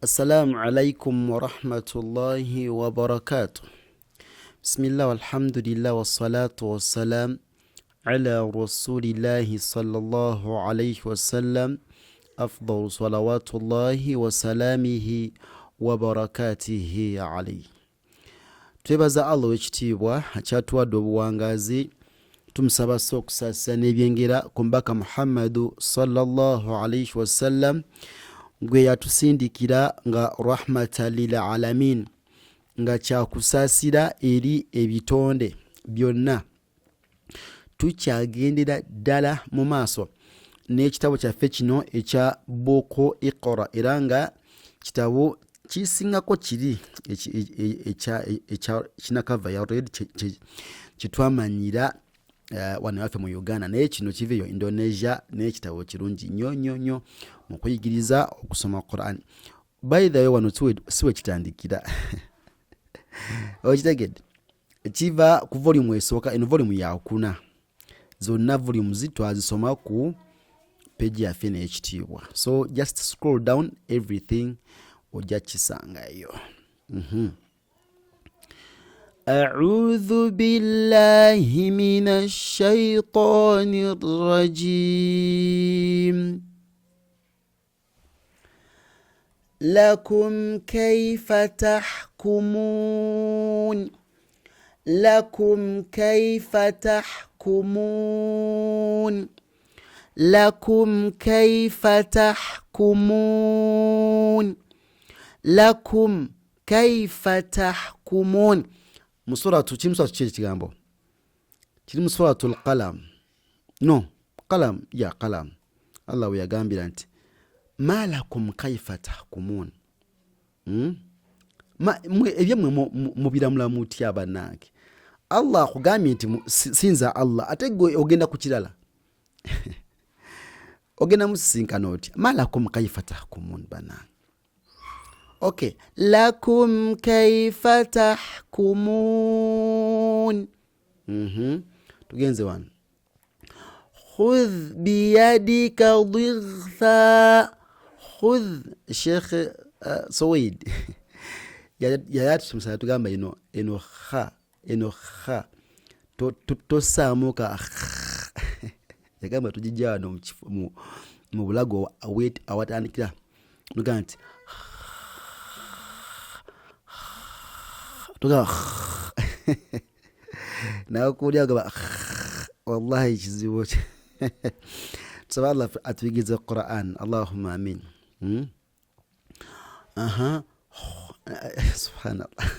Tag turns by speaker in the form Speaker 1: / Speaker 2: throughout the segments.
Speaker 1: السلام عليكم ورحمة الله وبركاته. بسم الله والحمد لله والصلاة والسلام على رسول الله صلى الله عليه وسلم أفضل صلوات الله وسلامه وبركاته عليه. twebaza Allah w'ekitiibwa akyatuwadde obuwangazi, tumusaba okusaasira n'ebyengera ku mbaka Muhammadu sallallahu alaihi wasallam gwe yatusindikira nga rahmatan lil alamin, nga kyakusaasira eri ebitonde byonna. Tukyagendera ddala mu maaso n'ekitabo kyaffe kino ekya Boko Iqra, era nga kitabo kisingako kiri kinakava ya red kitwamanyira wano waffe mu Uganda, naye kino kiveyo Indonesia, n'ekitabo kirungi nnyo mu kuyigiriza okusoma Quran. By the way, wano siwe kitandikira okitegedde, kiva ku volume esooka, eno volume yakuna, zonna volume zitwazisoma ku page yaffe n'ekitiibwa. So just scroll down everything ojja kisangayo. أعوذ بالله من الشيطان الرجيم. لكم كيف تحكمون. لكم كيف تحكمون. لكم كيف تحكمون. لكم كيف تحكمون. musuratu kigambo kiri mu suratul qalam. Qalam ya qalam. Allah yagambira nti malakum kaifa tahkumun. Ebyemwe mubiramula mutya bannange. Allah akugambye nti sinza Allah, ate gwe ogenda ku kirala ogenda musisinkana oti malakum kaifa tahkumun bannange. Okay, lakum kaifa tahkumun. Tugenze wano. Khudh biyadika dhighfa. Khudh Sheikh Saweed yayatumusana tugamba eno kha tosamuka yagamba tujijja wano mu bulago awatandikira tugamba nti nawe kulia gaba wallahi kizibu. Tusaba Allah atuigize Quran. Allahumma amin. Subhanallah.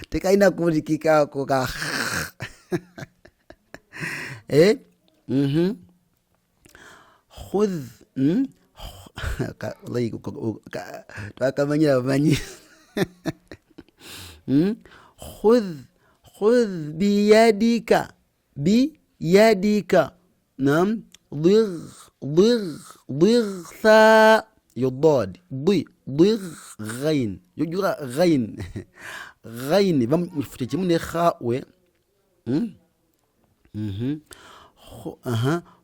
Speaker 1: Tekaina kulikika ko ka khudh wallahi takamanya banyi. خذ بيدك نعم ضغثا يضاد ضغ غين يجرى غين بمفتي من خاوي.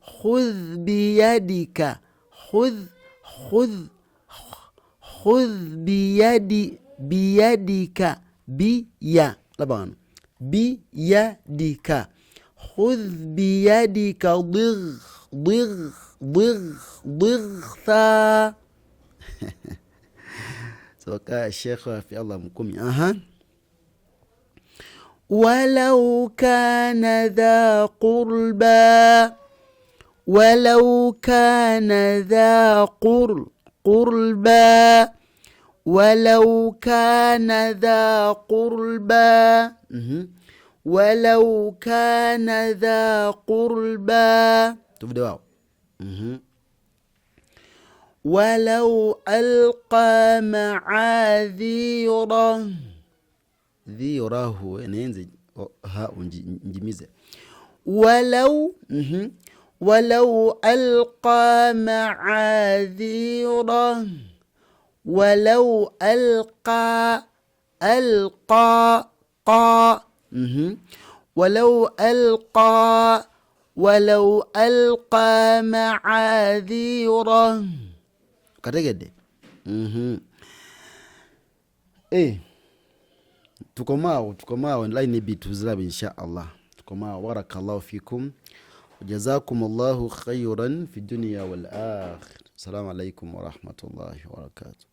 Speaker 1: خذ بيدك خذ بيدك بيا طبعا بيدك خذ بيدك ضغثا. سوكا الشيخ في الله مكومي. ولو كان ذا قربى. ولو كان ذا قربى. ولو كان ذا قربى. ولو كان ذا قربى. تبدأ. ولو ألقى معاذيره. ذيره ننزل ها نجميزه. ولو ألقى معاذيره. ولو ألقى ولو ألقى معاذيره. Kategede tukomao line bituzirabe insha Allah. Tukomao, barakallahu fikum jazakumullahu khayran fi dunya wal akhirah. Assalamu alaikum wa rahmatullahi wa barakatuh.